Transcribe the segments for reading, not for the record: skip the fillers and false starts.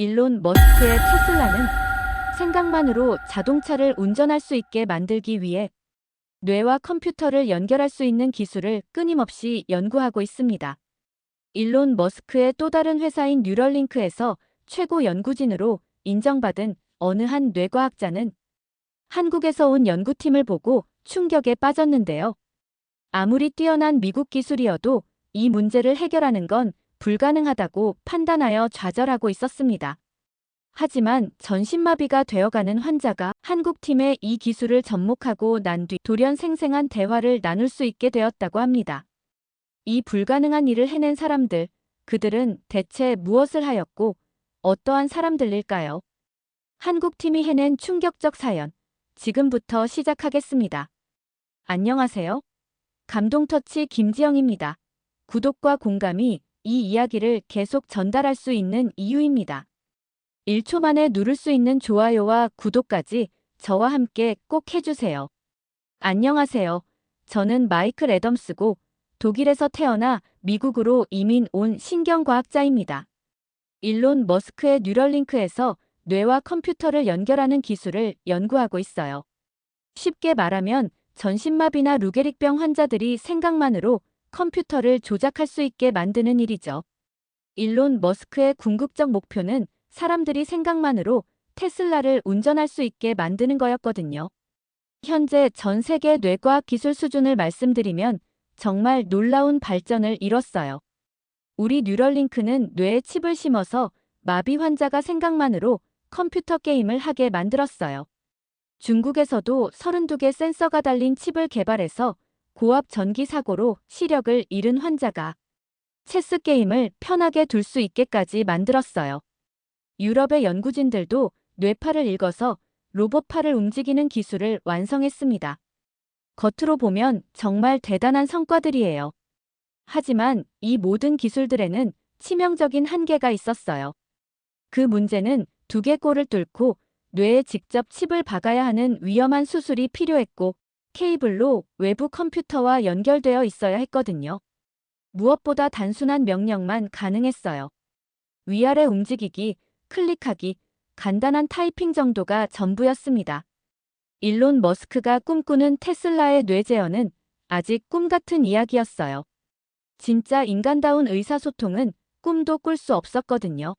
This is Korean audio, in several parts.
일론 머스크의 테슬라는 생각만으로 자동차를 운전할 수 있게 만들기 위해 뇌와 컴퓨터를 연결할 수 있는 기술을 끊임없이 연구하고 있습니다. 일론 머스크의 또 다른 회사인 뉴럴링크에서 최고 연구진으로 인정받은 어느 한 뇌과학자는 한국에서 온 연구팀을 보고 충격에 빠졌는데요. 아무리 뛰어난 미국 기술이어도 이 문제를 해결하는 건 불가능하다고 판단하여 좌절하고 있었습니다. 하지만 전신마비가 되어가는 환자가 한국팀의 이 기술을 접목하고 난 뒤 돌연 생생한 대화를 나눌 수 있게 되었다고 합니다. 이 불가능한 일을 해낸 사람들, 그들은 대체 무엇을 하였고 어떠한 사람들일까요? 한국팀이 해낸 충격적 사연, 지금부터 시작하겠습니다. 안녕하세요. 감동터치 김지영입니다. 구독과 공감이 이 이야기를 계속 전달할 수 있는 이유입니다. 1초 만에 누를 수 있는 좋아요와 구독까지 저와 함께 꼭 해주세요. 안녕하세요. 저는 마이클 애덤스고 독일에서 태어나 미국으로 이민 온 신경과학자입니다. 일론 머스크의 뉴럴링크에서 뇌와 컴퓨터를 연결하는 기술을 연구하고 있어요. 쉽게 말하면 전신마비나 루게릭병 환자들이 생각만으로 컴퓨터를 조작할 수 있게 만드는 일이죠. 일론 머스크의 궁극적 목표는 사람들이 생각만으로 테슬라를 운전할 수 있게 만드는 거였거든요. 현재 전 세계 뇌과학 기술 수준을 말씀드리면 정말 놀라운 발전을 이뤘어요. 우리 뉴럴링크는 뇌에 칩을 심어서 마비 환자가 생각만으로 컴퓨터 게임을 하게 만들었어요. 중국에서도 32개 센서가 달린 칩을 개발해서 고압 전기 사고로 시력을 잃은 환자가 체스 게임을 편하게 둘 수 있게까지 만들었어요. 유럽의 연구진들도 뇌파를 읽어서 로봇팔을 움직이는 기술을 완성했습니다. 겉으로 보면 정말 대단한 성과들이에요. 하지만 이 모든 기술들에는 치명적인 한계가 있었어요. 그 문제는 두개골을 뚫고 뇌에 직접 칩을 박아야 하는 위험한 수술이 필요했고 케이블로 외부 컴퓨터와 연결되어 있어야 했거든요. 무엇보다 단순한 명령만 가능했어요. 위아래 움직이기, 클릭하기, 간단한 타이핑 정도가 전부였습니다. 일론 머스크가 꿈꾸는 테슬라의 뇌 제어는 아직 꿈 같은 이야기였어요. 진짜 인간다운 의사소통은 꿈도 꿀 수 없었거든요.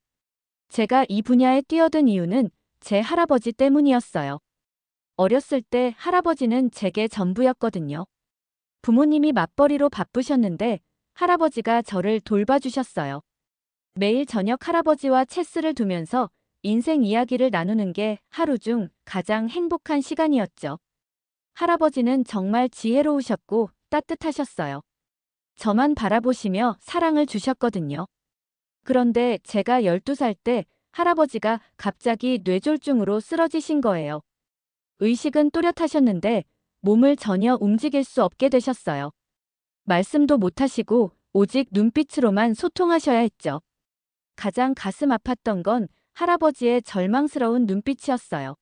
제가 이 분야에 뛰어든 이유는 제 할아버지 때문이었어요. 어렸을 때 할아버지는 제게 전부였거든요. 부모님이 맞벌이로 바쁘셨는데 할아버지가 저를 돌봐주셨어요. 매일 저녁 할아버지와 체스를 두면서 인생 이야기를 나누는 게 하루 중 가장 행복한 시간이었죠. 할아버지는 정말 지혜로우셨고 따뜻하셨어요. 저만 바라보시며 사랑을 주셨거든요. 그런데 제가 12살 때 할아버지가 갑자기 뇌졸중으로 쓰러지신 거예요. 의식은 또렷하셨는데 몸을 전혀 움직일 수 없게 되셨어요. 말씀도 못하시고 오직 눈빛으로만 소통하셔야 했죠. 가장 가슴 아팠던 건 할아버지의 절망스러운 눈빛이었어요.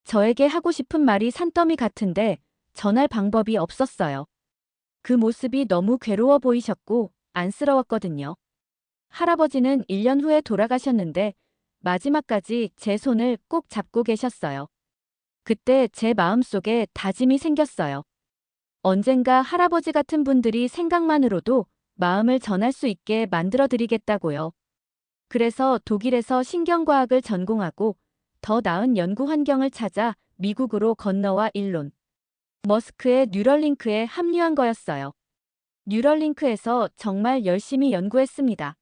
저에게 하고 싶은 말이 산더미 같은데 전할 방법이 없었어요. 그 모습이 너무 괴로워 보이셨고 안쓰러웠거든요. 할아버지는 1년 후에 돌아가셨는데 마지막까지 제 손을 꼭 잡고 계셨어요. 그때 제 마음속에 다짐이 생겼어요. 언젠가 할아버지 같은 분들이 생각만으로도 마음을 전할 수 있게 만들어드리겠다고요. 그래서 독일에서 신경과학을 전공하고 더 나은 연구 환경을 찾아 미국으로 건너와 일론 머스크의 뉴럴링크에 합류한 거였어요. 뉴럴링크에서 정말 열심히 연구했습니다.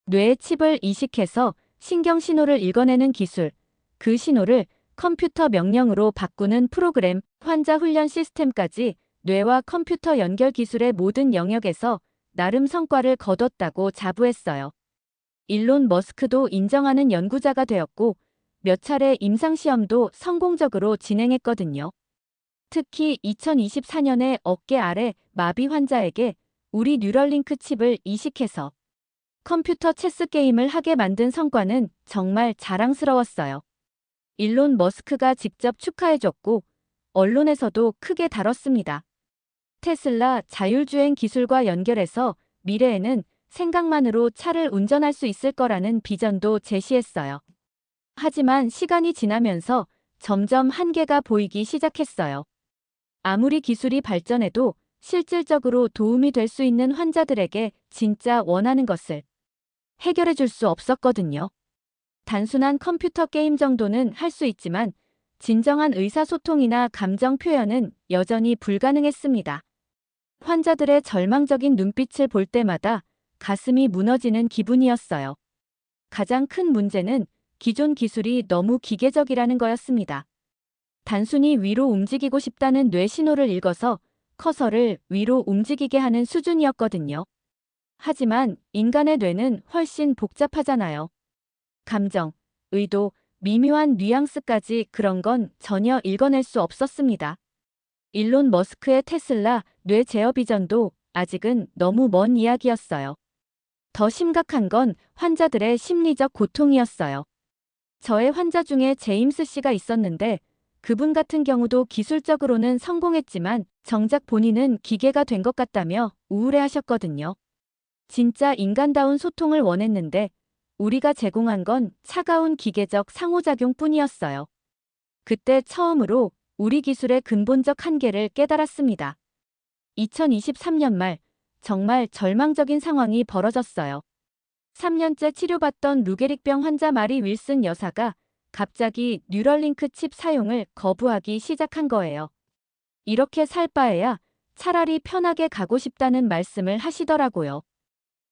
뇌의 칩을 이식해서 신경 신호를 읽어내는 기술, 그 신호를 컴퓨터 명령으로 바꾸는 프로그램, 환자 훈련 시스템까지 뇌와 컴퓨터 연결 기술의 모든 영역에서 나름 성과를 거뒀다고 자부했어요. 일론 머스크도 인정하는 연구자가 되었고 몇 차례 임상시험도 성공적으로 진행했거든요. 특히 2024년에 어깨 아래 마비 환자에게 우리 뉴럴링크 칩을 이식해서 컴퓨터 체스 게임을 하게 만든 성과는 정말 자랑스러웠어요. 일론 머스크가 직접 축하해줬고 언론에서도 크게 다뤘습니다. 테슬라 자율주행 기술과 연결해서 미래에는 생각만으로 차를 운전할 수 있을 거라는 비전도 제시했어요. 하지만 시간이 지나면서 점점 한계가 보이기 시작했어요. 아무리 기술이 발전해도 실질적으로 도움이 될 수 있는 환자들에게 진짜 원하는 것을 해결해 줄 수 없었거든요. 단순한 컴퓨터 게임 정도는 할 수 있지만 진정한 의사소통이나 감정 표현은 여전히 불가능했습니다. 환자들의 절망적인 눈빛을 볼 때마다 가슴이 무너지는 기분이었어요. 가장 큰 문제는 기존 기술이 너무 기계적이라는 거였습니다. 단순히 위로 움직이고 싶다는 뇌 신호를 읽어서 커서를 위로 움직이게 하는 수준이었거든요. 하지만 인간의 뇌는 훨씬 복잡하잖아요. 감정, 의도, 미묘한 뉘앙스까지 그런 건 전혀 읽어낼 수 없었습니다. 일론 머스크의 테슬라 뇌 제어 비전도 아직은 너무 먼 이야기였어요. 더 심각한 건 환자들의 심리적 고통이었어요. 저의 환자 중에 제임스 씨가 있었는데 그분 같은 경우도 기술적으로는 성공했지만 정작 본인은 기계가 된 것 같다며 우울해하셨거든요. 진짜 인간다운 소통을 원했는데 우리가 제공한 건 차가운 기계적 상호작용뿐이었어요. 그때 처음으로 우리 기술의 근본적 한계를 깨달았습니다. 2023년 말 정말 절망적인 상황이 벌어졌어요. 3년째 치료받던 루게릭병 환자 마리 윌슨 여사가 갑자기 뉴럴링크 칩 사용을 거부하기 시작한 거예요. 이렇게 살 바에야 차라리 편하게 가고 싶다는 말씀을 하시더라고요.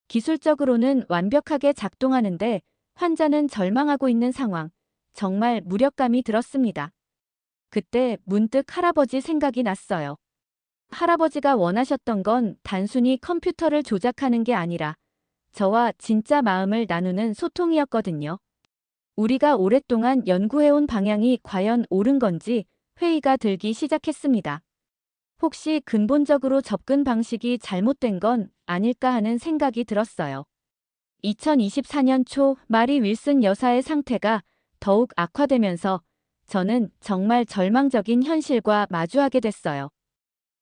기술적으로는 완벽하게 작동하는데 환자는 절망하고 있는 상황, 정말 무력감이 들었습니다. 그때 문득 할아버지 생각이 났어요. 할아버지가 원하셨던 건 단순히 컴퓨터를 조작하는 게 아니라 저와 진짜 마음을 나누는 소통이었거든요. 우리가 오랫동안 연구해온 방향이 과연 옳은 건지 회의가 들기 시작했습니다. 혹시 근본적으로 접근 방식이 잘못된 건 아닐까 하는 생각이 들었어요. 2024년 초 마리 윌슨 여사의 상태가 더욱 악화되면서 저는 정말 절망적인 현실과 마주하게 됐어요.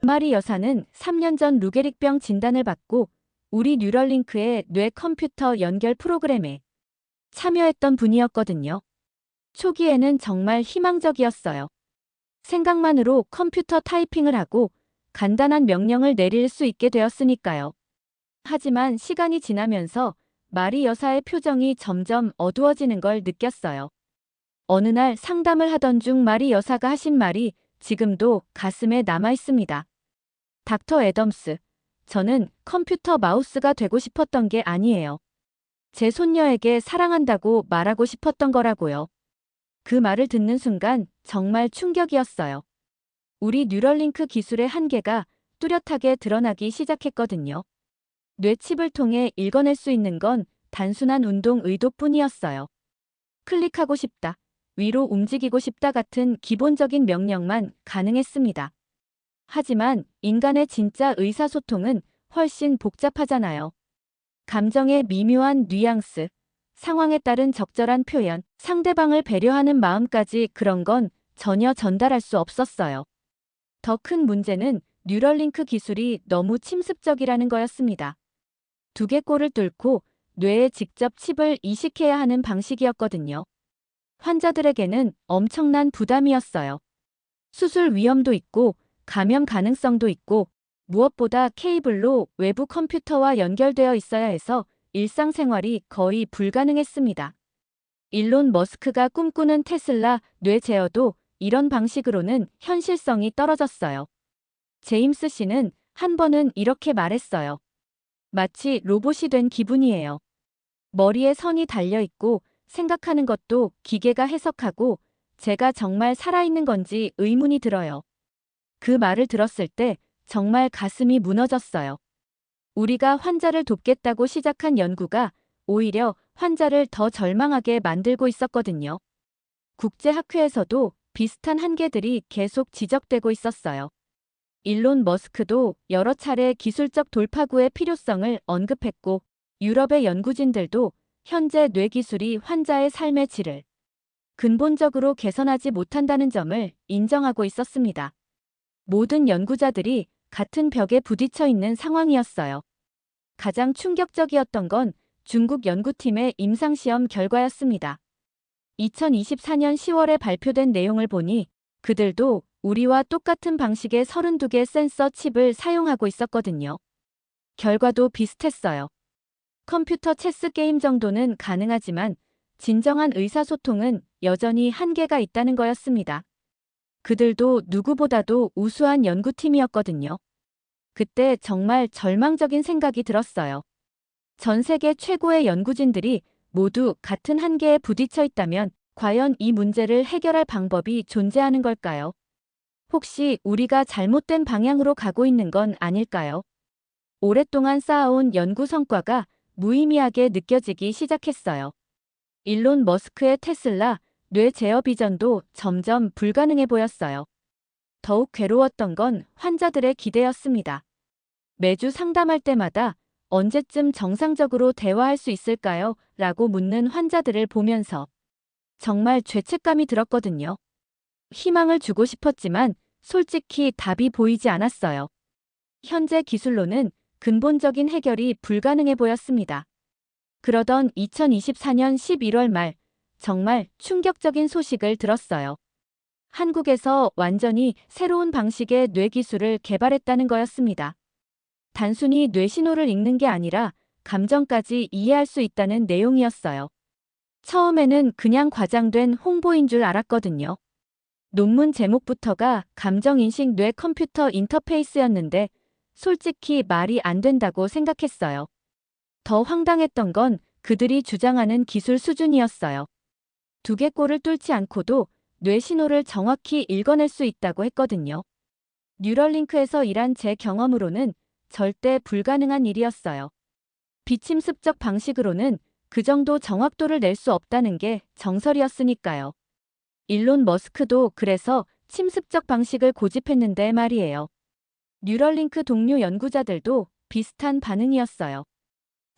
마리 여사는 3년 전 루게릭병 진단을 받고 우리 뉴럴링크의 뇌 컴퓨터 연결 프로그램에 참여했던 분이었거든요. 초기에는 정말 희망적이었어요. 생각만으로 컴퓨터 타이핑을 하고 간단한 명령을 내릴 수 있게 되었으니까요. 하지만 시간이 지나면서 마리 여사의 표정이 점점 어두워지는 걸 느꼈어요. 어느 날 상담을 하던 중 마리 여사가 하신 말이 지금도 가슴에 남아 있습니다. 닥터 애덤스, 저는 컴퓨터 마우스가 되고 싶었던 게 아니에요. 제 손녀에게 사랑한다고 말하고 싶었던 거라고요. 그 말을 듣는 순간 정말 충격이었어요. 우리 뉴럴링크 기술의 한계가 뚜렷하게 드러나기 시작했거든요. 뇌칩을 통해 읽어낼 수 있는 건 단순한 운동 의도뿐이었어요. 클릭하고 싶다, 위로 움직이고 싶다 같은 기본적인 명령만 가능했습니다. 하지만 인간의 진짜 의사소통은 훨씬 복잡하잖아요. 감정의 미묘한 뉘앙스, 상황에 따른 적절한 표현, 상대방을 배려하는 마음까지 그런 건 전혀 전달할 수 없었어요. 더 큰 문제는 뉴럴링크 기술이 너무 침습적이라는 거였습니다. 두개골을 뚫고 뇌에 직접 칩을 이식해야 하는 방식이었거든요. 환자들에게는 엄청난 부담이었어요. 수술 위험도 있고 감염 가능성도 있고 무엇보다 케이블로 외부 컴퓨터와 연결되어 있어야 해서 일상생활이 거의 불가능했습니다. 일론 머스크가 꿈꾸는 테슬라 뇌 제어도 이런 방식으로는 현실성이 떨어졌어요. 제임스 씨는 한 번은 이렇게 말했어요. 마치 로봇이 된 기분이에요. 머리에 선이 달려있고 생각하는 것도 기계가 해석하고 제가 정말 살아있는 건지 의문이 들어요. 그 말을 들었을 때 정말 가슴이 무너졌어요. 우리가 환자를 돕겠다고 시작한 연구가 오히려 환자를 더 절망하게 만들고 있었거든요. 국제학회에서도 비슷한 한계들이 계속 지적되고 있었어요. 일론 머스크도 여러 차례 기술적 돌파구의 필요성을 언급했고 유럽의 연구진들도 현재 뇌기술이 환자의 삶의 질을 근본적으로 개선하지 못한다는 점을 인정하고 있었습니다. 모든 연구자들이 같은 벽에 부딪혀 있는 상황이었어요. 가장 충격적이었던 건 중국 연구팀의 임상시험 결과였습니다. 2024년 10월에 발표된 내용을 보니 그들도 우리와 똑같은 방식의 32개 센서 칩을 사용하고 있었거든요. 결과도 비슷했어요. 컴퓨터 체스 게임 정도는 가능하지만 진정한 의사소통은 여전히 한계가 있다는 거였습니다. 그들도 누구보다도 우수한 연구팀이었거든요. 그때 정말 절망적인 생각이 들었어요. 전 세계 최고의 연구진들이 모두 같은 한계에 부딪혀 있다면 과연 이 문제를 해결할 방법이 존재하는 걸까요? 혹시 우리가 잘못된 방향으로 가고 있는 건 아닐까요? 오랫동안 쌓아온 연구 성과가 무의미하게 느껴지기 시작했어요. 일론 머스크의 테슬라, 뇌 제어 비전도 점점 불가능해 보였어요. 더욱 괴로웠던 건 환자들의 기대였습니다. 매주 상담할 때마다 언제쯤 정상적으로 대화할 수 있을까요? 라고 묻는 환자들을 보면서 정말 죄책감이 들었거든요. 희망을 주고 싶었지만 솔직히 답이 보이지 않았어요. 현재 기술로는 근본적인 해결이 불가능해 보였습니다. 그러던 2024년 11월 말, 정말 충격적인 소식을 들었어요. 한국에서 완전히 새로운 방식의 뇌 기술을 개발했다는 거였습니다. 단순히 뇌 신호를 읽는 게 아니라 감정까지 이해할 수 있다는 내용이었어요. 처음에는 그냥 과장된 홍보인 줄 알았거든요. 논문 제목부터가 감정인식 뇌 컴퓨터 인터페이스였는데 솔직히 말이 안 된다고 생각했어요. 더 황당했던 건 그들이 주장하는 기술 수준이었어요. 두개골을 뚫지 않고도 뇌 신호를 정확히 읽어낼 수 있다고 했거든요. 뉴럴링크에서 일한 제 경험으로는 절대 불가능한 일이었어요. 비침습적 방식으로는 그 정도 정확도를 낼 수 없다는 게 정설이었으니까요. 일론 머스크도 그래서 침습적 방식을 고집했는데 말이에요. 뉴럴링크 동료 연구자들도 비슷한 반응이었어요.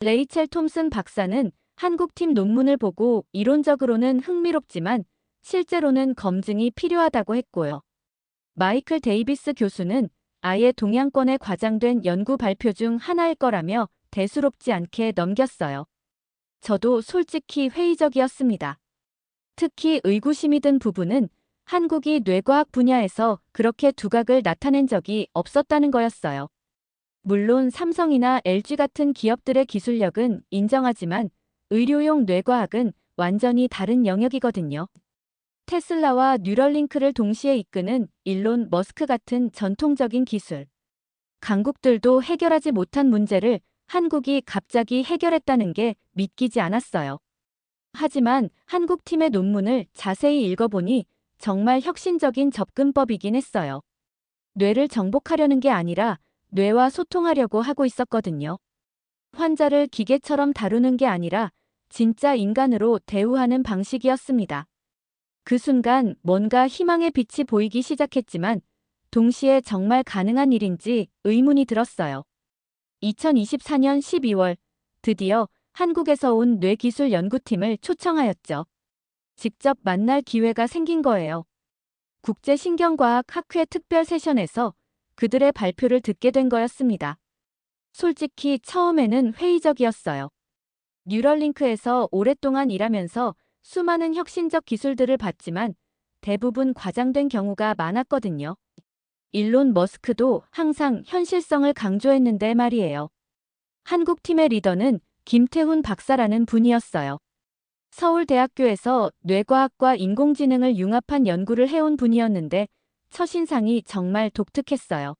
레이첼 톰슨 박사는 한국팀 논문을 보고 이론적으로는 흥미롭지만 실제로는 검증이 필요하다고 했고요. 마이클 데이비스 교수는 아예 동양권에 과장된 연구 발표 중 하나일 거라며 대수롭지 않게 넘겼어요. 저도 솔직히 회의적이었습니다. 특히 의구심이 든 부분은 한국이 뇌과학 분야에서 그렇게 두각을 나타낸 적이 없었다는 거였어요. 물론 삼성이나 LG 같은 기업들의 기술력은 인정하지만 의료용 뇌과학은 완전히 다른 영역이거든요. 테슬라와 뉴럴링크를 동시에 이끄는 일론 머스크 같은 전통적인 기술 강국들도 해결하지 못한 문제를 한국이 갑자기 해결했다는 게 믿기지 않았어요. 하지만 한국 팀의 논문을 자세히 읽어보니 정말 혁신적인 접근법이긴 했어요. 뇌를 정복하려는 게 아니라 뇌와 소통하려고 하고 있었거든요. 환자를 기계처럼 다루는 게 아니라 진짜 인간으로 대우하는 방식이었습니다. 그 순간 뭔가 희망의 빛이 보이기 시작했지만 동시에 정말 가능한 일인지 의문이 들었어요. 2024년 12월 드디어 한국에서 온 뇌기술 연구팀을 초청하였죠. 직접 만날 기회가 생긴 거예요. 국제신경과학 학회 특별 세션에서 그들의 발표를 듣게 된 거였습니다. 솔직히 처음에는 회의적이었어요. 뉴럴링크에서 오랫동안 일하면서 수많은 혁신적 기술들을 봤지만 대부분 과장된 경우가 많았거든요. 일론 머스크도 항상 현실성을 강조했는데 말이에요. 한국팀의 리더는 김태훈 박사라는 분이었어요. 서울대학교에서 뇌과학과 인공지능을 융합한 연구를 해온 분이었는데 첫인상이 정말 독특했어요.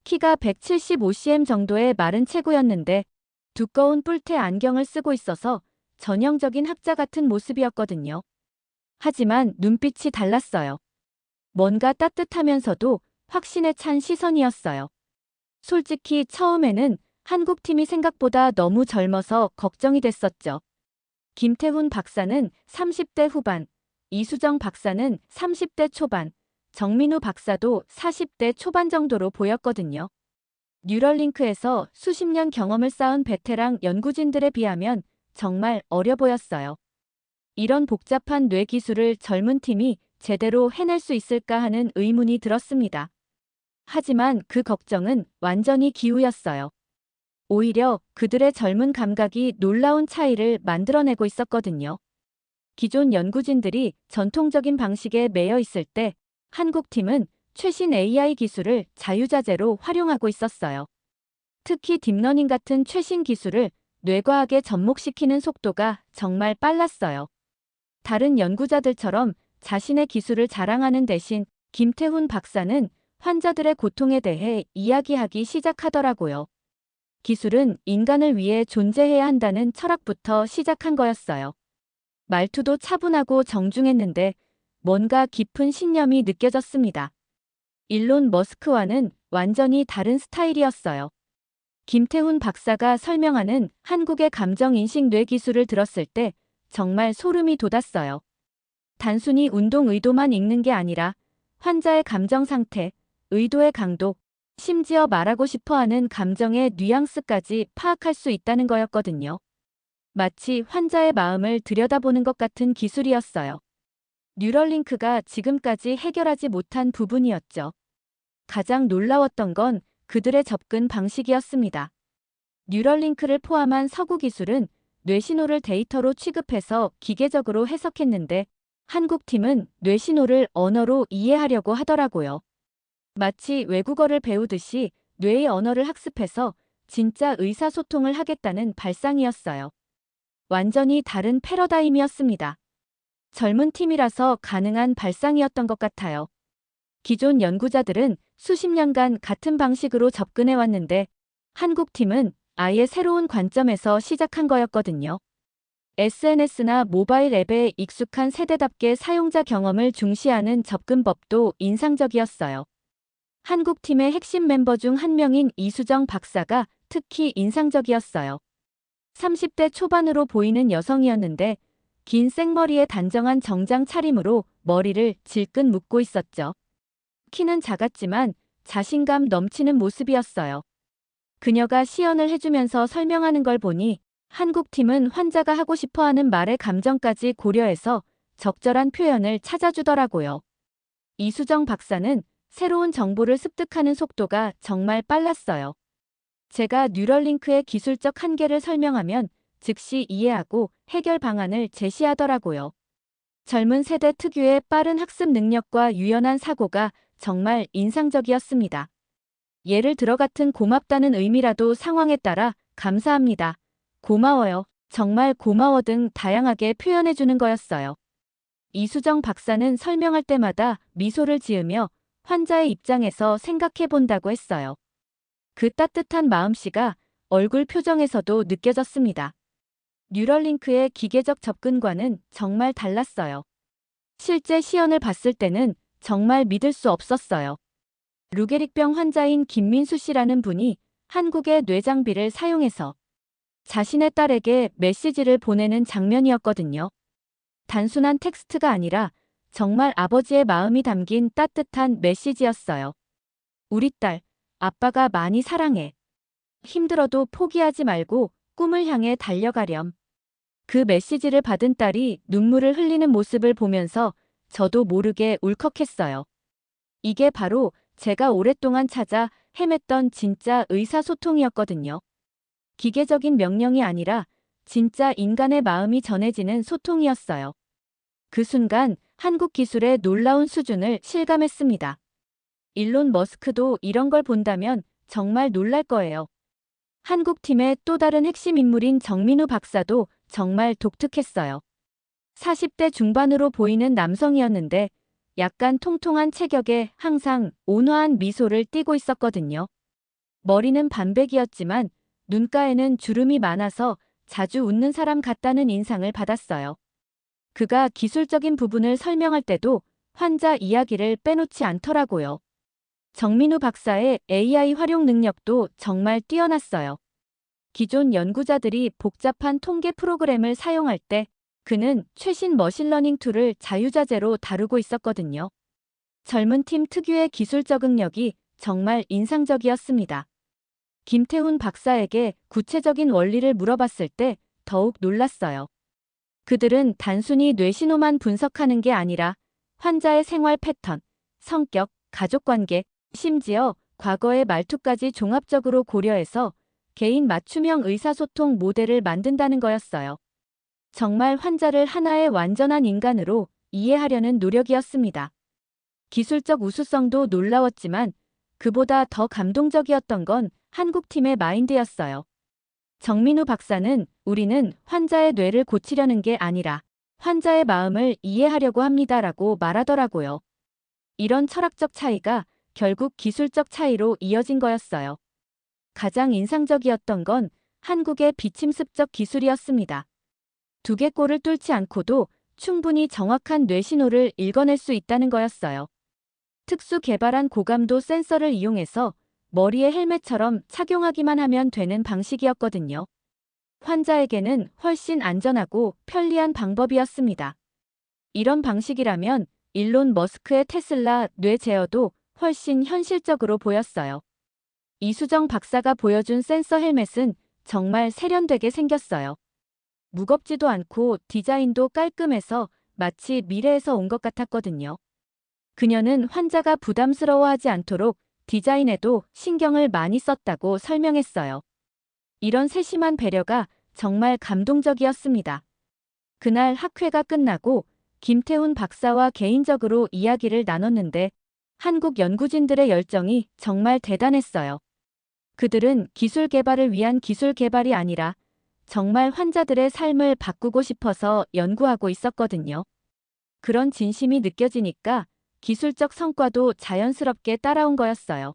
키가 175cm 정도의 마른 체구였는데 두꺼운 뿔테 안경을 쓰고 있어서 전형적인 학자 같은 모습이었거든요. 하지만 눈빛이 달랐어요. 뭔가 따뜻하면서도 확신에 찬 시선이었어요. 솔직히 처음에는 한국팀이 생각보다 너무 젊어서 걱정이 됐었죠. 김태훈 박사는 30대 후반, 이수정 박사는 30대 초반, 정민우 박사도 40대 초반 정도로 보였거든요. 뉴럴링크에서 수십 년 경험을 쌓은 베테랑 연구진들에 비하면 정말 어려 보였어요. 이런 복잡한 뇌 기술을 젊은 팀이 제대로 해낼 수 있을까 하는 의문이 들었습니다. 하지만 그 걱정은 완전히 기우였어요. 오히려 그들의 젊은 감각이 놀라운 차이를 만들어내고 있었거든요. 기존 연구진들이 전통적인 방식에 매여 있을 때 한국팀은 최신 AI 기술을 자유자재로 활용하고 있었어요. 특히 딥러닝 같은 최신 기술을 뇌과학에 접목시키는 속도가 정말 빨랐어요. 다른 연구자들처럼 자신의 기술을 자랑하는 대신 김태훈 박사는 환자들의 고통에 대해 이야기하기 시작하더라고요. 기술은 인간을 위해 존재해야 한다는 철학부터 시작한 거였어요. 말투도 차분하고 정중했는데 뭔가 깊은 신념이 느껴졌습니다. 일론 머스크와는 완전히 다른 스타일이었어요. 김태훈 박사가 설명하는 한국의 감정인식 뇌 기술을 들었을 때 정말 소름이 돋았어요. 단순히 운동 의도만 읽는 게 아니라 환자의 감정 상태, 의도의 강도, 심지어 말하고 싶어하는 감정의 뉘앙스까지 파악할 수 있다는 거였거든요. 마치 환자의 마음을 들여다보는 것 같은 기술이었어요. 뉴럴링크가 지금까지 해결하지 못한 부분이었죠. 가장 놀라웠던 건 그들의 접근 방식이었습니다. 뉴럴링크를 포함한 서구 기술은 뇌신호를 데이터로 취급해서 기계적으로 해석했는데 한국팀은 뇌신호를 언어로 이해하려고 하더라고요. 마치 외국어를 배우듯이 뇌의 언어를 학습해서 진짜 의사소통을 하겠다는 발상이었어요. 완전히 다른 패러다임이었습니다. 젊은 팀이라서 가능한 발상이었던 것 같아요. 기존 연구자들은 수십 년간 같은 방식으로 접근해 왔는데 한국팀은 아예 새로운 관점에서 시작한 거였거든요. SNS나 모바일 앱에 익숙한 세대답게 사용자 경험을 중시하는 접근법도 인상적이었어요. 한국팀의 핵심 멤버 중 한 명인 이수정 박사가 특히 인상적이었어요. 30대 초반으로 보이는 여성이었는데 긴 생머리에 단정한 정장 차림으로 머리를 질끈 묶고 있었죠. 키는 작았지만 자신감 넘치는 모습이었어요. 그녀가 시연을 해주면서 설명하는 걸 보니 한국팀은 환자가 하고 싶어하는 말의 감정까지 고려해서 적절한 표현을 찾아주더라고요. 이수정 박사는 새로운 정보를 습득하는 속도가 정말 빨랐어요. 제가 뉴럴링크의 기술적 한계를 설명하면 즉시 이해하고 해결 방안을 제시하더라고요. 젊은 세대 특유의 빠른 학습 능력과 유연한 사고가 정말 인상적이었습니다. 예를 들어 같은 고맙다는 의미라도 상황에 따라 감사합니다. 고마워요. 정말 고마워 등 다양하게 표현해주는 거였어요. 이수정 박사는 설명할 때마다 미소를 지으며 환자의 입장에서 생각해 본다고 했어요. 그 따뜻한 마음씨가 얼굴 표정에서도 느껴졌습니다. 뉴럴링크의 기계적 접근과는 정말 달랐어요. 실제 시연을 봤을 때는 정말 믿을 수 없었어요. 루게릭병 환자인 김민수 씨라는 분이 한국의 뇌장비를 사용해서 자신의 딸에게 메시지를 보내는 장면이었거든요. 단순한 텍스트가 아니라 정말 아버지의 마음이 담긴 따뜻한 메시지였어요. 우리 딸, 아빠가 많이 사랑해. 힘들어도 포기하지 말고 꿈을 향해 달려가렴. 그 메시지를 받은 딸이 눈물을 흘리는 모습을 보면서 저도 모르게 울컥했어요. 이게 바로 제가 오랫동안 찾아 헤맸던 진짜 의사소통이었거든요. 기계적인 명령이 아니라 진짜 인간의 마음이 전해지는 소통이었어요. 그 순간 한국 기술의 놀라운 수준을 실감했습니다. 일론 머스크도 이런 걸 본다면 정말 놀랄 거예요. 한국팀의 또 다른 핵심 인물인 정민우 박사도 정말 독특했어요. 40대 중반으로 보이는 남성이었는데 약간 통통한 체격에 항상 온화한 미소를 띠고 있었거든요. 머리는 반백이었지만 눈가에는 주름이 많아서 자주 웃는 사람 같다는 인상을 받았어요. 그가 기술적인 부분을 설명할 때도 환자 이야기를 빼놓지 않더라고요. 정민우 박사의 AI 활용 능력도 정말 뛰어났어요. 기존 연구자들이 복잡한 통계 프로그램을 사용할 때 그는 최신 머신러닝 툴을 자유자재로 다루고 있었거든요. 젊은 팀 특유의 기술 적응력이 정말 인상적이었습니다. 김태훈 박사에게 구체적인 원리를 물어봤을 때 더욱 놀랐어요. 그들은 단순히 뇌신호만 분석하는 게 아니라 환자의 생활 패턴, 성격, 가족관계, 심지어 과거의 말투까지 종합적으로 고려해서 개인 맞춤형 의사소통 모델을 만든다는 거였어요. 정말 환자를 하나의 완전한 인간으로 이해하려는 노력이었습니다. 기술적 우수성도 놀라웠지만 그보다 더 감동적이었던 건 한국팀의 마인드였어요. 정민우 박사는 우리는 환자의 뇌를 고치려는 게 아니라 환자의 마음을 이해하려고 합니다라고 말하더라고요. 이런 철학적 차이가 결국 기술적 차이로 이어진 거였어요. 가장 인상적이었던 건 한국의 비침습적 기술이었습니다. 두개골을 뚫지 않고도 충분히 정확한 뇌 신호를 읽어낼 수 있다는 거였어요. 특수 개발한 고감도 센서를 이용해서 머리에 헬멧처럼 착용하기만 하면 되는 방식이었거든요. 환자에게는 훨씬 안전하고 편리한 방법이었습니다. 이런 방식이라면 일론 머스크의 테슬라 뇌 제어도 훨씬 현실적으로 보였어요. 이수정 박사가 보여준 센서 헬멧은 정말 세련되게 생겼어요. 무겁지도 않고 디자인도 깔끔해서 마치 미래에서 온 것 같았거든요. 그녀는 환자가 부담스러워하지 않도록 디자인에도 신경을 많이 썼다고 설명했어요. 이런 세심한 배려가 정말 감동적이었습니다. 그날 학회가 끝나고 김태훈 박사와 개인적으로 이야기를 나눴는데 한국 연구진들의 열정이 정말 대단했어요. 그들은 기술 개발을 위한 기술 개발이 아니라 정말 환자들의 삶을 바꾸고 싶어서 연구하고 있었거든요. 그런 진심이 느껴지니까 기술적 성과도 자연스럽게 따라온 거였어요.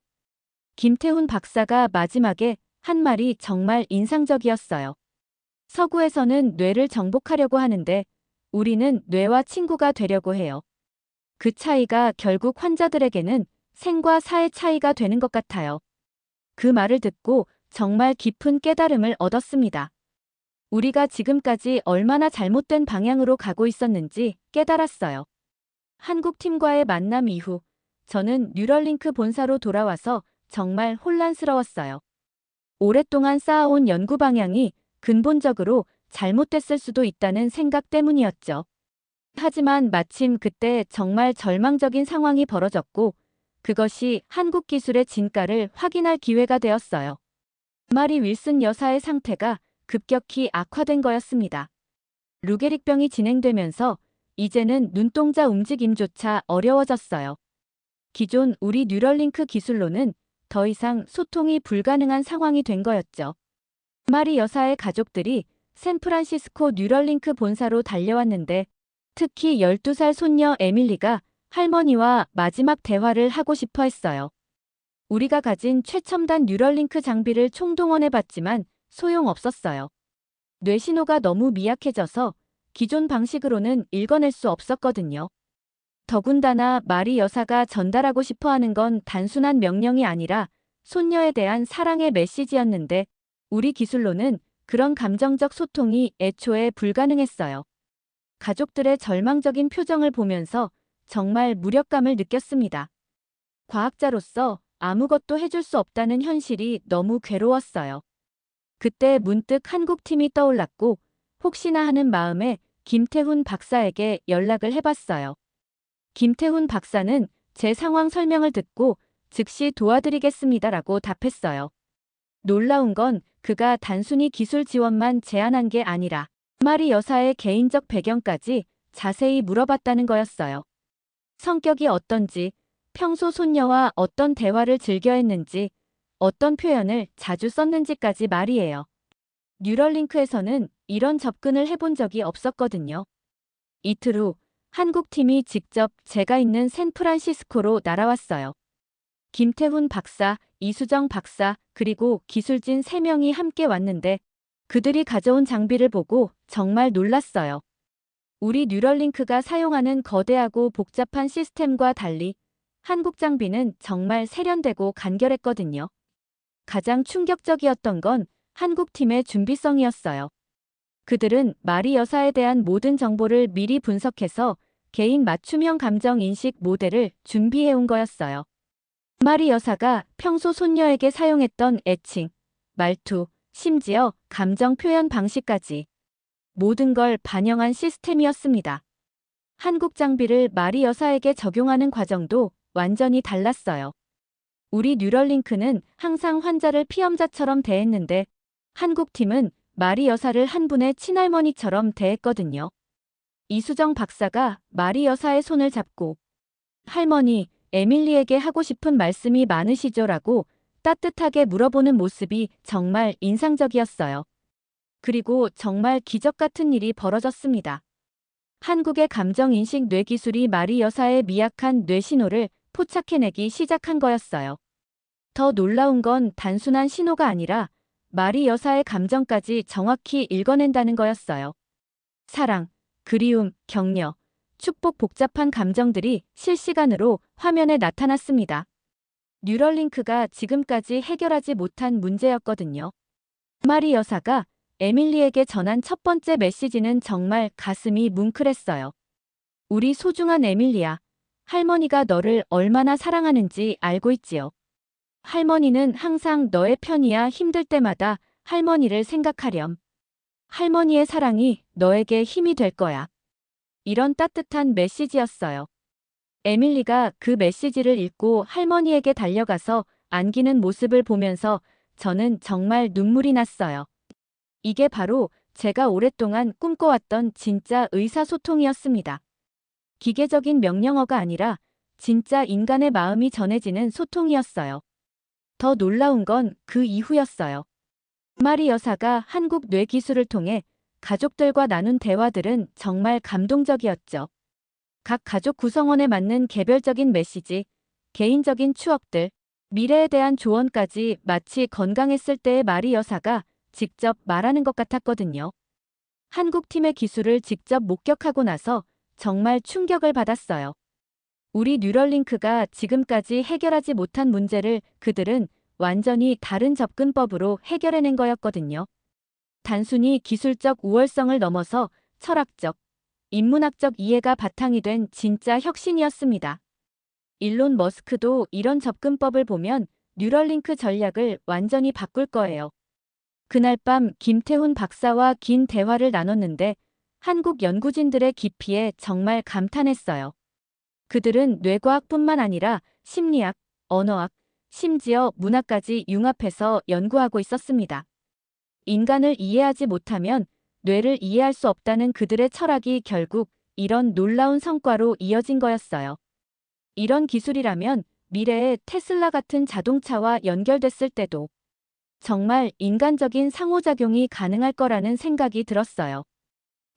김태훈 박사가 마지막에 한 말이 정말 인상적이었어요. 서구에서는 뇌를 정복하려고 하는데 우리는 뇌와 친구가 되려고 해요. 그 차이가 결국 환자들에게는 생과 사의 차이가 되는 것 같아요. 그 말을 듣고 정말 깊은 깨달음을 얻었습니다. 우리가 지금까지 얼마나 잘못된 방향으로 가고 있었는지 깨달았어요. 한국 팀과의 만남 이후 저는 뉴럴링크 본사로 돌아와서 정말 혼란스러웠어요. 오랫동안 쌓아온 연구 방향이 근본적으로 잘못됐을 수도 있다는 생각 때문이었죠. 하지만 마침 그때 정말 절망적인 상황이 벌어졌고 그것이 한국 기술의 진가를 확인할 기회가 되었어요. 마리 윌슨 여사의 상태가 급격히 악화된 거였습니다. 루게릭병이 진행되면서 이제는 눈동자 움직임조차 어려워졌어요. 기존 우리 뉴럴링크 기술로는 더 이상 소통이 불가능한 상황이 된 거였죠. 마리 여사의 가족들이 샌프란시스코 뉴럴링크 본사로 달려왔는데 특히 12살 손녀 에밀리가 할머니와 마지막 대화를 하고 싶어 했어요. 우리가 가진 최첨단 뉴럴링크 장비를 총동원해봤지만 소용없었어요. 뇌신호가 너무 미약해져서 기존 방식으로는 읽어낼 수 없었거든요. 더군다나 마리 여사가 전달하고 싶어하는 건 단순한 명령이 아니라 손녀에 대한 사랑의 메시지였는데 우리 기술로는 그런 감정적 소통이 애초에 불가능했어요. 가족들의 절망적인 표정을 보면서 정말 무력감을 느꼈습니다. 과학자로서 아무것도 해줄 수 없다는 현실이 너무 괴로웠어요. 그때 문득 한국팀이 떠올랐고 혹시나 하는 마음에 김태훈 박사에게 연락을 해봤어요. 김태훈 박사는 제 상황 설명을 듣고 즉시 도와드리겠습니다라고 답했어요. 놀라운 건 그가 단순히 기술 지원만 제안한 게 아니라 마리 여사의 개인적 배경까지 자세히 물어봤다는 거였어요. 성격이 어떤지, 평소 손녀와 어떤 대화를 즐겨 했는지, 어떤 표현을 자주 썼는지까지 말이에요. 뉴럴링크에서는 이런 접근을 해본 적이 없었거든요. 이틀 후 한국팀이 직접 제가 있는 샌프란시스코로 날아왔어요. 김태훈 박사, 이수정 박사, 그리고 기술진 3명이 함께 왔는데 그들이 가져온 장비를 보고 정말 놀랐어요. 우리 뉴럴링크가 사용하는 거대하고 복잡한 시스템과 달리 한국 장비는 정말 세련되고 간결했거든요. 가장 충격적이었던 건 한국팀의 준비성이었어요. 그들은 마리 여사에 대한 모든 정보를 미리 분석해서 개인 맞춤형 감정 인식 모델을 준비해온 거였어요. 마리 여사가 평소 손녀에게 사용했던 애칭, 말투, 심지어 감정 표현 방식까지 모든 걸 반영한 시스템이었습니다. 한국 장비를 마리 여사에게 적용하는 과정도 완전히 달랐어요. 우리 뉴럴링크는 항상 환자를 피험자처럼 대했는데 한국팀은 마리 여사를 한 분의 친할머니처럼 대했거든요. 이수정 박사가 마리 여사의 손을 잡고 할머니, 에밀리에게 하고 싶은 말씀이 많으시죠? 라고 따뜻하게 물어보는 모습이 정말 인상적이었어요. 그리고 정말 기적 같은 일이 벌어졌습니다. 한국의 감정인식 뇌기술이 마리 여사의 미약한 뇌신호를 포착해내기 시작한 거였어요. 더 놀라운 건 단순한 신호가 아니라 마리 여사의 감정까지 정확히 읽어낸다는 거였어요. 사랑, 그리움, 격려, 축복 복잡한 감정들이 실시간으로 화면에 나타났습니다. 뉴럴링크가 지금까지 해결하지 못한 문제였거든요. 마리 여사가 에밀리에게 전한 첫 번째 메시지는 정말 가슴이 뭉클했어요. 우리 소중한 에밀리야, 할머니가 너를 얼마나 사랑하는지 알고 있지요. 할머니는 항상 너의 편이야. 힘들 때마다 할머니를 생각하렴. 할머니의 사랑이 너에게 힘이 될 거야. 이런 따뜻한 메시지였어요. 에밀리가 그 메시지를 읽고 할머니에게 달려가서 안기는 모습을 보면서 저는 정말 눈물이 났어요. 이게 바로 제가 오랫동안 꿈꿔왔던 진짜 의사소통이었습니다. 기계적인 명령어가 아니라 진짜 인간의 마음이 전해지는 소통이었어요. 더 놀라운 건 그 이후였어요. 마리 여사가 한국 뇌기술을 통해 가족들과 나눈 대화들은 정말 감동적이었죠. 각 가족 구성원에 맞는 개별적인 메시지, 개인적인 추억들, 미래에 대한 조언까지 마치 건강했을 때의 마리 여사가 직접 말하는 것 같았거든요. 한국 팀의 기술을 직접 목격하고 나서 정말 충격을 받았어요. 우리 뉴럴링크가 지금까지 해결하지 못한 문제를 그들은 완전히 다른 접근법으로 해결해낸 거였거든요. 단순히 기술적 우월성을 넘어서 철학적, 인문학적 이해가 바탕이 된 진짜 혁신이었습니다. 일론 머스크도 이런 접근법을 보면 뉴럴링크 전략을 완전히 바꿀 거예요. 그날 밤 김태훈 박사와 긴 대화를 나눴는데 한국 연구진들의 깊이에 정말 감탄했어요. 그들은 뇌과학뿐만 아니라 심리학, 언어학, 심지어 문학까지 융합해서 연구하고 있었습니다. 인간을 이해하지 못하면 뇌를 이해할 수 없다는 그들의 철학이 결국 이런 놀라운 성과로 이어진 거였어요. 이런 기술이라면 미래의 테슬라 같은 자동차와 연결됐을 때도 정말 인간적인 상호작용이 가능할 거라는 생각이 들었어요.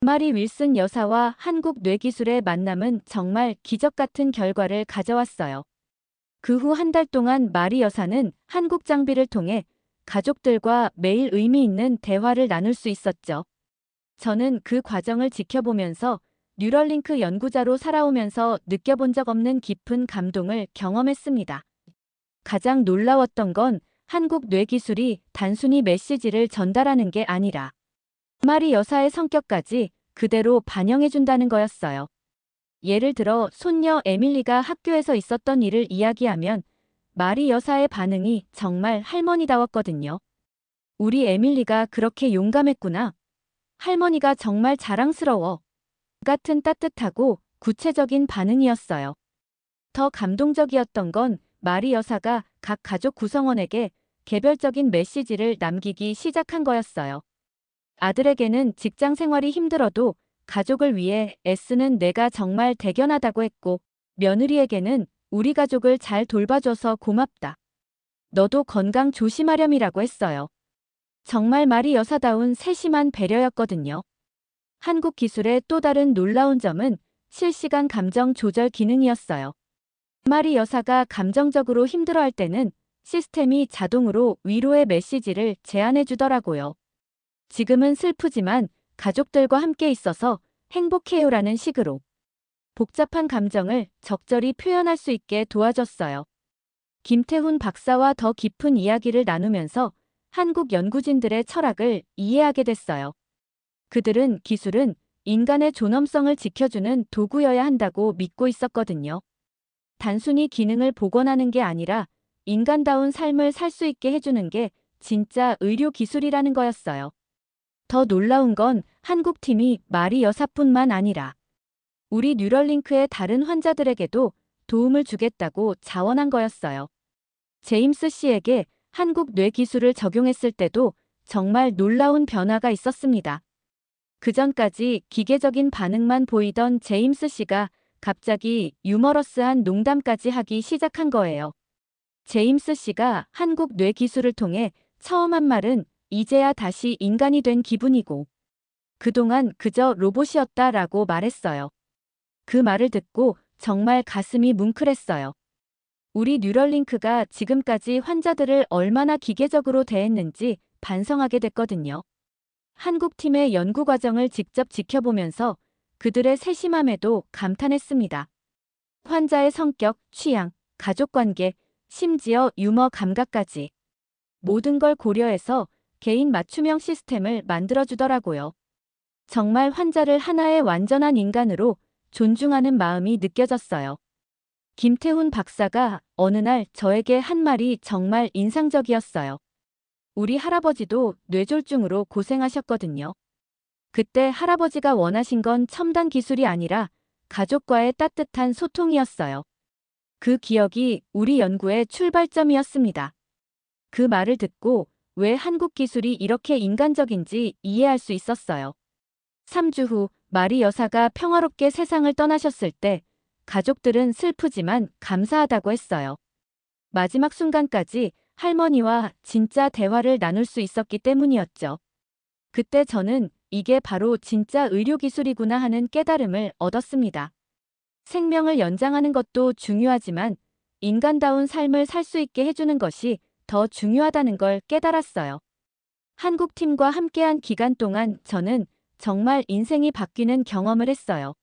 마리 윌슨 여사와 한국 뇌기술의 만남은 정말 기적 같은 결과를 가져왔어요. 그 후 한 달 동안 마리 여사는 한국 장비를 통해 가족들과 매일 의미 있는 대화를 나눌 수 있었죠. 저는 그 과정을 지켜보면서 뉴럴링크 연구자로 살아오면서 느껴본 적 없는 깊은 감동을 경험했습니다. 가장 놀라웠던 건 한국 뇌기술이 단순히 메시지를 전달하는 게 아니라 마리 여사의 성격까지 그대로 반영해준다는 거였어요. 예를 들어 손녀 에밀리가 학교에서 있었던 일을 이야기하면 마리 여사의 반응이 정말 할머니다웠거든요. 우리 에밀리가 그렇게 용감했구나. 할머니가 정말 자랑스러워. 같은 따뜻하고 구체적인 반응이었어요. 더 감동적이었던 건 마리 여사가 각 가족 구성원에게 개별적인 메시지를 남기기 시작한 거였어요. 아들에게는 직장 생활이 힘들어도 가족을 위해 애쓰는 내가 정말 대견하다고 했고, 며느리에게는 우리 가족을 잘 돌봐줘서 고맙다. 너도 건강 조심하렴이라고 했어요. 정말 마리 여사다운 세심한 배려였거든요. 한국 기술의 또 다른 놀라운 점은 실시간 감정 조절 기능이었어요. 마리 여사가 감정적으로 힘들어할 때는 시스템이 자동으로 위로의 메시지를 제안해 주더라고요. 지금은 슬프지만 가족들과 함께 있어서 행복해요라는 식으로 복잡한 감정을 적절히 표현할 수 있게 도와줬어요. 김태훈 박사와 더 깊은 이야기를 나누면서 한국 연구진들의 철학을 이해하게 됐어요. 그들은 기술은 인간의 존엄성을 지켜주는 도구여야 한다고 믿고 있었거든요. 단순히 기능을 복원하는 게 아니라 인간다운 삶을 살 수 있게 해주는 게 진짜 의료 기술이라는 거였어요. 더 놀라운 건 한국 팀이 마리 여사뿐만 아니라 우리 뉴럴링크의 다른 환자들에게도 도움을 주겠다고 자원한 거였어요. 제임스 씨에게 한국 뇌 기술을 적용했을 때도 정말 놀라운 변화가 있었습니다. 그전까지 기계적인 반응만 보이던 제임스 씨가 갑자기 유머러스한 농담까지 하기 시작한 거예요. 제임스 씨가 한국 뇌 기술을 통해 처음 한 말은 이제야 다시 인간이 된 기분이고 그동안 그저 로봇이었다라고 말했어요. 그 말을 듣고 정말 가슴이 뭉클했어요. 우리 뉴럴링크가 지금까지 환자들을 얼마나 기계적으로 대했는지 반성하게 됐거든요. 한국팀의 연구 과정을 직접 지켜보면서 그들의 세심함에도 감탄했습니다. 환자의 성격, 취향, 가족관계, 심지어 유머 감각까지 모든 걸 고려해서 개인 맞춤형 시스템을 만들어주더라고요. 정말 환자를 하나의 완전한 인간으로 존중하는 마음이 느껴졌어요. 김태훈 박사가 어느 날 저에게 한 말이 정말 인상적이었어요. 우리 할아버지도 뇌졸중으로 고생하셨거든요. 그때 할아버지가 원하신 건 첨단 기술이 아니라 가족과의 따뜻한 소통이었어요. 그 기억이 우리 연구의 출발점이었습니다. 그 말을 듣고 왜 한국 기술이 이렇게 인간적인지 이해할 수 있었어요. 3주 후 마리 여사가 평화롭게 세상을 떠나셨을 때 가족들은 슬프지만 감사하다고 했어요. 마지막 순간까지 할머니와 진짜 대화를 나눌 수 있었기 때문이었죠. 그때 저는 이게 바로 진짜 의료기술이구나 하는 깨달음을 얻었습니다. 생명을 연장하는 것도 중요하지만 인간다운 삶을 살 수 있게 해주는 것이 더 중요하다는 걸 깨달았어요. 한국팀과 함께한 기간 동안 저는 정말 인생이 바뀌는 경험을 했어요.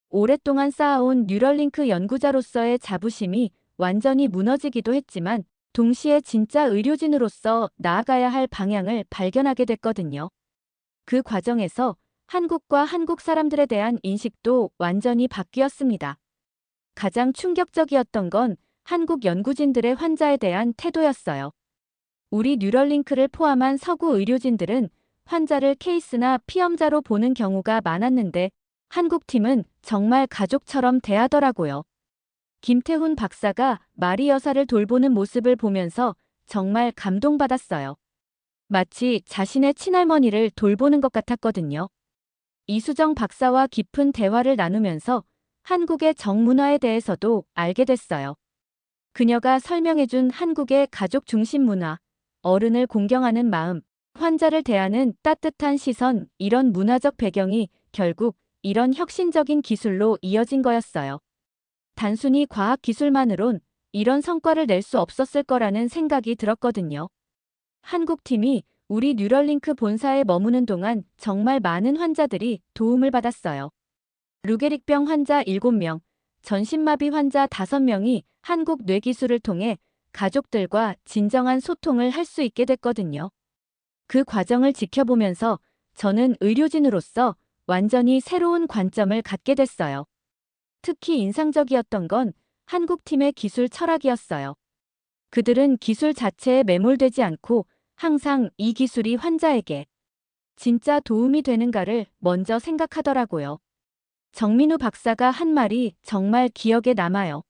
오랫동안 쌓아온 뉴럴링크 연구자로서의 자부심이 완전히 무너지기도 했지만 동시에 진짜 의료진으로서 나아가야 할 방향을 발견하게 됐거든요. 그 과정에서 한국과 한국 사람들에 대한 인식도 완전히 바뀌었습니다. 가장 충격적이었던 건 한국 연구진들의 환자에 대한 태도였어요. 우리 뉴럴링크를 포함한 서구 의료진들은 환자를 케이스나 피험자로 보는 경우가 많았는데 한국 팀은 정말 가족처럼 대하더라고요. 김태훈 박사가 마리 여사를 돌보는 모습을 보면서 정말 감동받았어요. 마치 자신의 친할머니를 돌보는 것 같았거든요. 이수정 박사와 깊은 대화를 나누면서 한국의 정문화에 대해서도 알게 됐어요. 그녀가 설명해준 한국의 가족 중심 문화, 어른을 공경하는 마음, 환자를 대하는 따뜻한 시선, 이런 문화적 배경이 결국 이런 혁신적인 기술로 이어진 거였어요. 단순히 과학 기술만으론 이런 성과를 낼 수 없었을 거라는 생각이 들었거든요. 한국팀이 우리 뉴럴링크 본사에 머무는 동안 정말 많은 환자들이 도움을 받았어요. 루게릭병 환자 7명, 전신마비 환자 5명이 한국 뇌기술을 통해 가족들과 진정한 소통을 할 수 있게 됐거든요. 그 과정을 지켜보면서 저는 의료진으로서 완전히 새로운 관점을 갖게 됐어요. 특히 인상적이었던 건 한국팀의 기술 철학이었어요. 그들은 기술 자체에 매몰되지 않고 항상 이 기술이 환자에게 진짜 도움이 되는가를 먼저 생각하더라고요. 정민우 박사가 한 말이 정말 기억에 남아요.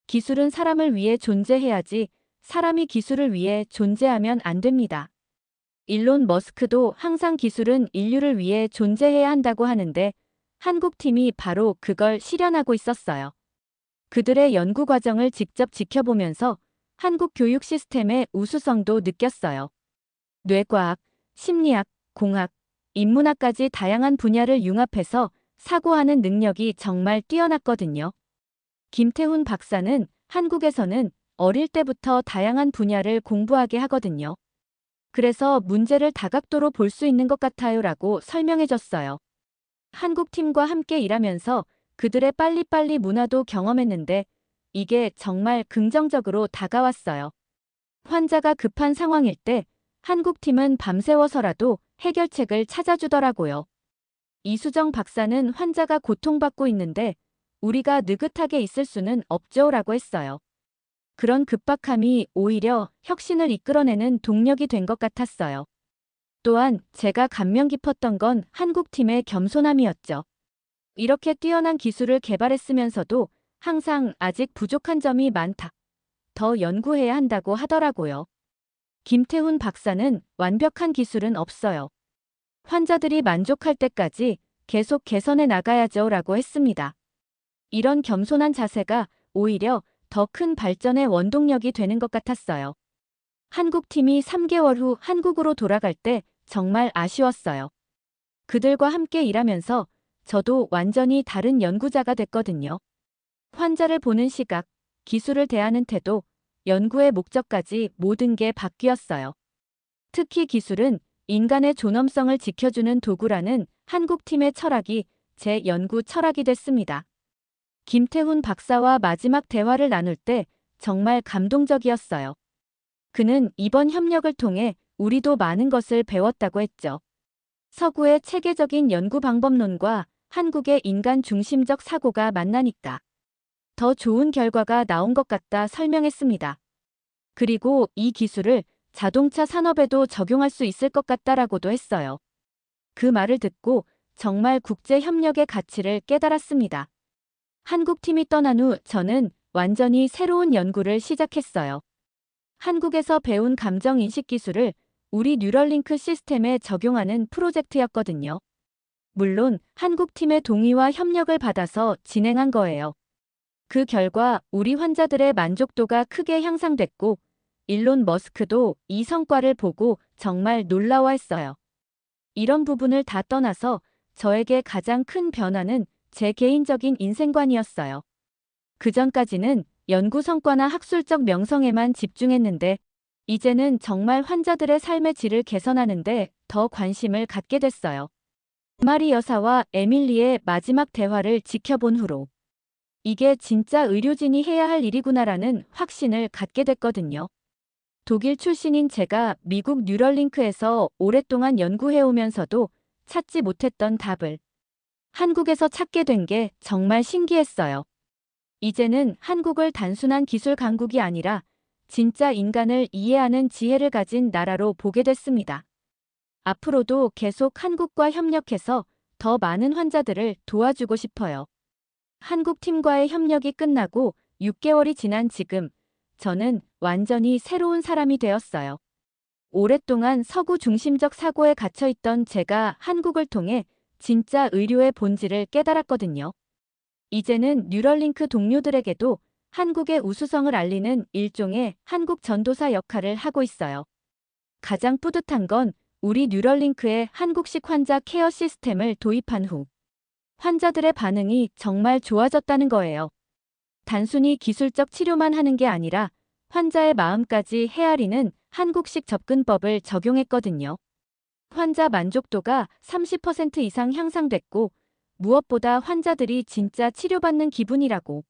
기술은 사람을 위해 존재해야지 사람이 기술을 위해 존재하면 안 됩니다. 일론 머스크도 항상 기술은 인류를 위해 존재해야 한다고 하는데 한국팀이 바로 그걸 실현하고 있었어요. 그들의 연구 과정을 직접 지켜보면서 한국 교육 시스템의 우수성도 느꼈어요. 뇌과학, 심리학, 공학, 인문학까지 다양한 분야를 융합해서 사고하는 능력이 정말 뛰어났거든요. 김태훈 박사는 한국에서는 어릴 때부터 다양한 분야를 공부하게 하거든요. 그래서 문제를 다각도로 볼 수 있는 것 같아요라고 설명해줬어요. 한국팀과 함께 일하면서 그들의 빨리빨리 문화도 경험했는데 이게 정말 긍정적으로 다가왔어요. 환자가 급한 상황일 때 한국팀은 밤새워서라도 해결책을 찾아주더라고요. 이수정 박사는 환자가 고통받고 있는데 우리가 느긋하게 있을 수는 없죠라고 했어요. 그런 급박함이 오히려 혁신을 이끌어내는 동력이 된 것 같았어요. 또한 제가 감명 깊었던 건 한국팀의 겸손함이었죠. 이렇게 뛰어난 기술을 개발했으면서도 항상 아직 부족한 점이 많다. 더 연구해야 한다고 하더라고요. 김태훈 박사는 완벽한 기술은 없어요. 환자들이 만족할 때까지 계속 개선해 나가야죠 라고 했습니다. 이런 겸손한 자세가 오히려 더 큰 발전의 원동력이 되는 것 같았어요. 한국팀이 3개월 후 한국으로 돌아갈 때 정말 아쉬웠어요. 그들과 함께 일하면서 저도 완전히 다른 연구자가 됐거든요. 환자를 보는 시각, 기술을 대하는 태도, 연구의 목적까지 모든 게 바뀌었어요. 특히 기술은 인간의 존엄성을 지켜주는 도구라는 한국팀의 철학이 제 연구 철학이 됐습니다. 김태훈 박사와 마지막 대화를 나눌 때 정말 감동적이었어요. 그는 이번 협력을 통해 우리도 많은 것을 배웠다고 했죠. 서구의 체계적인 연구 방법론과 한국의 인간 중심적 사고가 만나니까 더 좋은 결과가 나온 것 같다 설명했습니다. 그리고 이 기술을 자동차 산업에도 적용할 수 있을 것 같다라고도 했어요. 그 말을 듣고 정말 국제 협력의 가치를 깨달았습니다. 한국팀이 떠난 후 저는 완전히 새로운 연구를 시작했어요. 한국에서 배운 감정인식 기술을 우리 뉴럴링크 시스템에 적용하는 프로젝트였거든요. 물론 한국팀의 동의와 협력을 받아서 진행한 거예요. 그 결과 우리 환자들의 만족도가 크게 향상됐고 일론 머스크도 이 성과를 보고 정말 놀라워했어요. 이런 부분을 다 떠나서 저에게 가장 큰 변화는 제 개인적인 인생관이었어요. 그전까지는 연구 성과나 학술적 명성에만 집중했는데 이제는 정말 환자들의 삶의 질을 개선하는데 더 관심을 갖게 됐어요. 마리 여사와 에밀리의 마지막 대화를 지켜본 후로 이게 진짜 의료진이 해야 할 일이구나라는 확신을 갖게 됐거든요. 독일 출신인 제가 미국 뉴럴링크에서 오랫동안 연구해오면서도 찾지 못했던 답을 한국에서 찾게 된 게 정말 신기했어요. 이제는 한국을 단순한 기술 강국이 아니라 진짜 인간을 이해하는 지혜를 가진 나라로 보게 됐습니다. 앞으로도 계속 한국과 협력해서 더 많은 환자들을 도와주고 싶어요. 한국 팀과의 협력이 끝나고 6개월이 지난 지금 저는 완전히 새로운 사람이 되었어요. 오랫동안 서구 중심적 사고에 갇혀있던 제가 한국을 통해 진짜 의료의 본질을 깨달았거든요. 이제는 뉴럴링크 동료들에게도 한국의 우수성을 알리는 일종의 한국 전도사 역할을 하고 있어요. 가장 뿌듯한 건 우리 뉴럴링크의 한국식 환자 케어 시스템을 도입한 후 환자들의 반응이 정말 좋아졌다는 거예요. 단순히 기술적 치료만 하는 게 아니라 환자의 마음까지 헤아리는 한국식 접근법을 적용했거든요. 환자 만족도가 30% 이상 향상됐고 무엇보다 환자들이 진짜 치료받는 기분이라고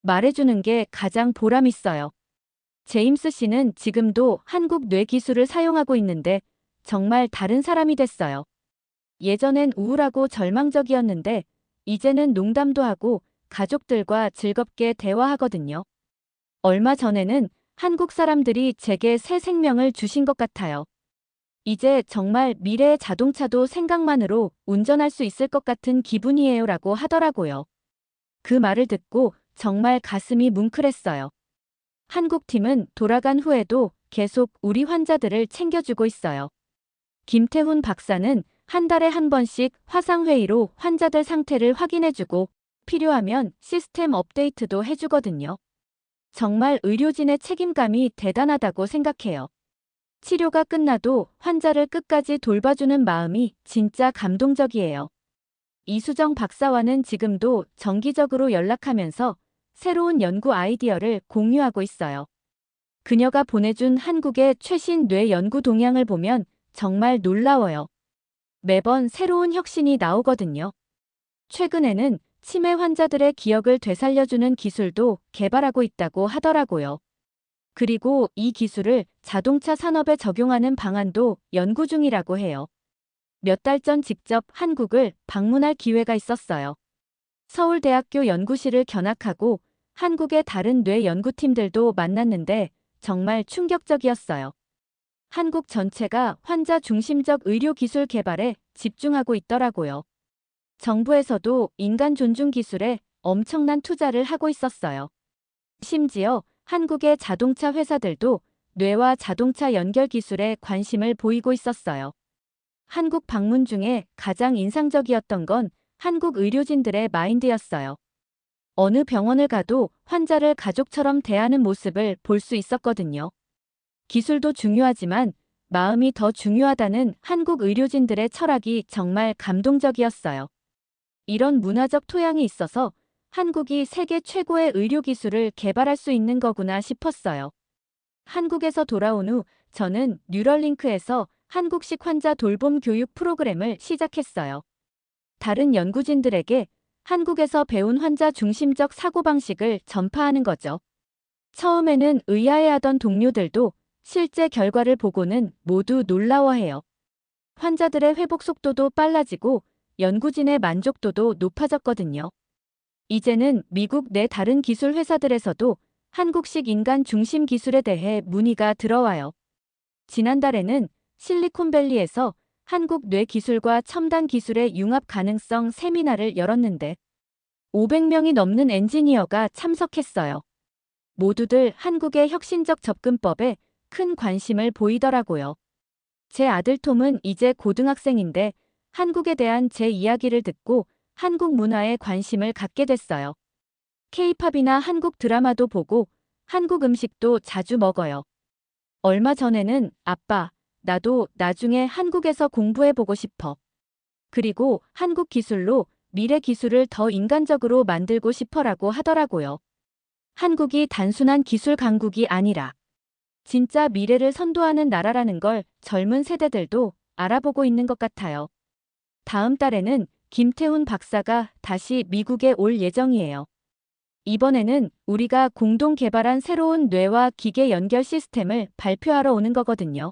말해주는 게 가장 보람있어요. 제임스 씨는 지금도 한국 뇌 기술을 사용하고 있는데 정말 다른 사람이 됐어요. 예전엔 우울하고 절망적이었는데 이제는 농담도 하고 가족들과 즐겁게 대화하거든요. 얼마 전에는 한국 사람들이 제게 새 생명을 주신 것 같아요. 이제 정말 미래의 자동차도 생각만으로 운전할 수 있을 것 같은 기분이에요 라고 하더라고요. 그 말을 듣고 정말 가슴이 뭉클했어요. 한국팀은 돌아간 후에도 계속 우리 환자들을 챙겨주고 있어요. 김태훈 박사는 한 달에 한 번씩 화상회의로 환자들 상태를 확인해주고 필요하면 시스템 업데이트도 해주거든요. 정말 의료진의 책임감이 대단하다고 생각해요. 치료가 끝나도 환자를 끝까지 돌봐주는 마음이 진짜 감동적이에요. 이수정 박사와는 지금도 정기적으로 연락하면서 새로운 연구 아이디어를 공유하고 있어요. 그녀가 보내준 한국의 최신 뇌 연구 동향을 보면 정말 놀라워요. 매번 새로운 혁신이 나오거든요. 최근에는 치매 환자들의 기억을 되살려주는 기술도 개발하고 있다고 하더라고요. 그리고 이 기술을 자동차 산업에 적용하는 방안도 연구 중이라고 해요. 몇 달 전 직접 한국을 방문할 기회가 있었어요. 서울대학교 연구실을 견학하고 한국의 다른 뇌 연구팀들도 만났는데 정말 충격적이었어요. 한국 전체가 환자 중심적 의료 기술 개발에 집중하고 있더라고요. 정부에서도 인간 존중 기술에 엄청난 투자를 하고 있었어요. 심지어 한국의 자동차 회사들도 뇌와 자동차 연결 기술에 관심을 보이고 있었어요. 한국 방문 중에 가장 인상적이었던 건 한국 의료진들의 마인드였어요. 어느 병원을 가도 환자를 가족처럼 대하는 모습을 볼 수 있었거든요. 기술도 중요하지만 마음이 더 중요하다는 한국 의료진들의 철학이 정말 감동적이었어요. 이런 문화적 토양이 있어서 한국이 세계 최고의 의료 기술을 개발할 수 있는 거구나 싶었어요. 한국에서 돌아온 후 저는 뉴럴링크에서 한국식 환자 돌봄 교육 프로그램을 시작했어요. 다른 연구진들에게 한국에서 배운 환자 중심적 사고방식을 전파하는 거죠. 처음에는 의아해하던 동료들도 실제 결과를 보고는 모두 놀라워해요. 환자들의 회복 속도도 빨라지고 연구진의 만족도도 높아졌거든요. 이제는 미국 내 다른 기술 회사들에서도 한국식 인간 중심 기술에 대해 문의가 들어와요. 지난달에는 실리콘밸리에서 한국 뇌 기술과 첨단 기술의 융합 가능성 세미나를 열었는데 500명이 넘는 엔지니어가 참석했어요. 모두들 한국의 혁신적 접근법에 큰 관심을 보이더라고요. 제 아들 톰은 이제 고등학생인데 한국에 대한 제 이야기를 듣고 한국 문화에 관심을 갖게 됐어요. K-팝이나 한국 드라마도 보고 한국 음식도 자주 먹어요. 얼마 전에는 아빠, 나도 나중에 한국에서 공부해보고 싶어. 그리고 한국 기술로 미래 기술을 더 인간적으로 만들고 싶어라고 하더라고요. 한국이 단순한 기술 강국이 아니라 진짜 미래를 선도하는 나라라는 걸 젊은 세대들도 알아보고 있는 것 같아요. 다음 달에는 김태훈 박사가 다시 미국에 올 예정이에요. 이번에는 우리가 공동 개발한 새로운 뇌와 기계 연결 시스템을 발표하러 오는 거거든요.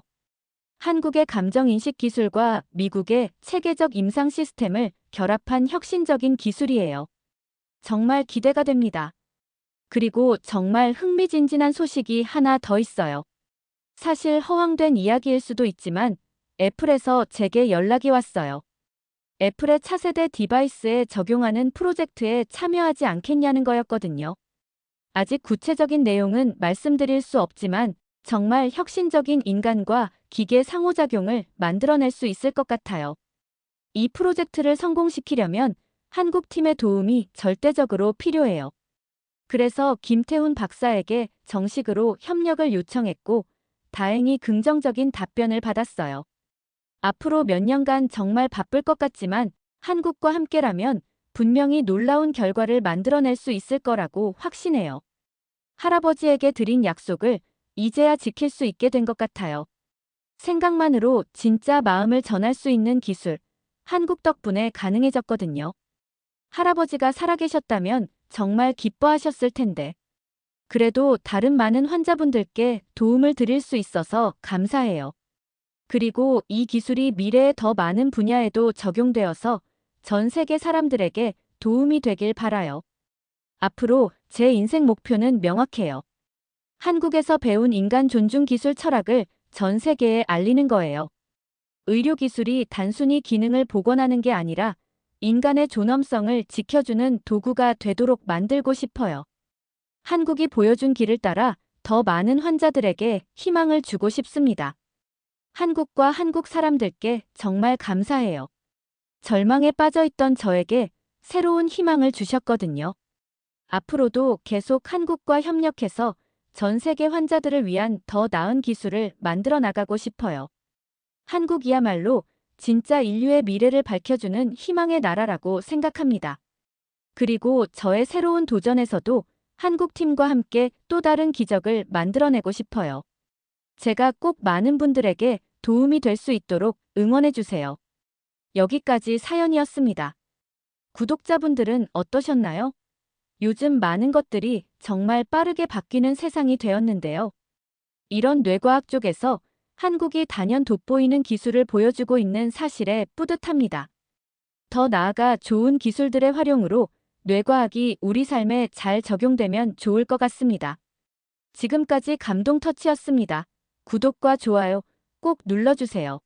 한국의 감정인식 기술과 미국의 체계적 임상 시스템을 결합한 혁신적인 기술이에요. 정말 기대가 됩니다. 그리고 정말 흥미진진한 소식이 하나 더 있어요. 사실 허황된 이야기일 수도 있지만 애플에서 제게 연락이 왔어요. 애플의 차세대 디바이스에 적용하는 프로젝트에 참여하지 않겠냐는 거였거든요. 아직 구체적인 내용은 말씀드릴 수 없지만 정말 혁신적인 인간과 기계 상호작용을 만들어낼 수 있을 것 같아요. 이 프로젝트를 성공시키려면 한국 팀의 도움이 절대적으로 필요해요. 그래서 김태훈 박사에게 정식으로 협력을 요청했고 다행히 긍정적인 답변을 받았어요. 앞으로 몇 년간 정말 바쁠 것 같지만 한국과 함께라면 분명히 놀라운 결과를 만들어낼 수 있을 거라고 확신해요. 할아버지에게 드린 약속을 이제야 지킬 수 있게 된 것 같아요. 생각만으로 진짜 마음을 전할 수 있는 기술, 한국 덕분에 가능해졌거든요. 할아버지가 살아계셨다면 정말 기뻐하셨을 텐데. 그래도 다른 많은 환자분들께 도움을 드릴 수 있어서 감사해요. 그리고 이 기술이 미래의 더 많은 분야에도 적용되어서 전 세계 사람들에게 도움이 되길 바라요. 앞으로 제 인생 목표는 명확해요. 한국에서 배운 인간 존중 기술 철학을 전 세계에 알리는 거예요. 의료 기술이 단순히 기능을 복원하는 게 아니라 인간의 존엄성을 지켜주는 도구가 되도록 만들고 싶어요. 한국이 보여준 길을 따라 더 많은 환자들에게 희망을 주고 싶습니다. 한국과 한국 사람들께 정말 감사해요. 절망에 빠져있던 저에게 새로운 희망을 주셨거든요. 앞으로도 계속 한국과 협력해서 전 세계 환자들을 위한 더 나은 기술을 만들어 나가고 싶어요. 한국이야말로 진짜 인류의 미래를 밝혀주는 희망의 나라라고 생각합니다. 그리고 저의 새로운 도전에서도 한국 팀과 함께 또 다른 기적을 만들어내고 싶어요. 제가 꼭 많은 분들에게 도움이 될 수 있도록 응원해주세요. 여기까지 사연이었습니다. 구독자분들은 어떠셨나요? 요즘 많은 것들이 정말 빠르게 바뀌는 세상이 되었는데요. 이런 뇌과학 쪽에서 한국이 단연 돋보이는 기술을 보여주고 있는 사실에 뿌듯합니다. 더 나아가 좋은 기술들의 활용으로 뇌과학이 우리 삶에 잘 적용되면 좋을 것 같습니다. 지금까지 감동 터치였습니다. 구독과 좋아요 꼭 눌러주세요.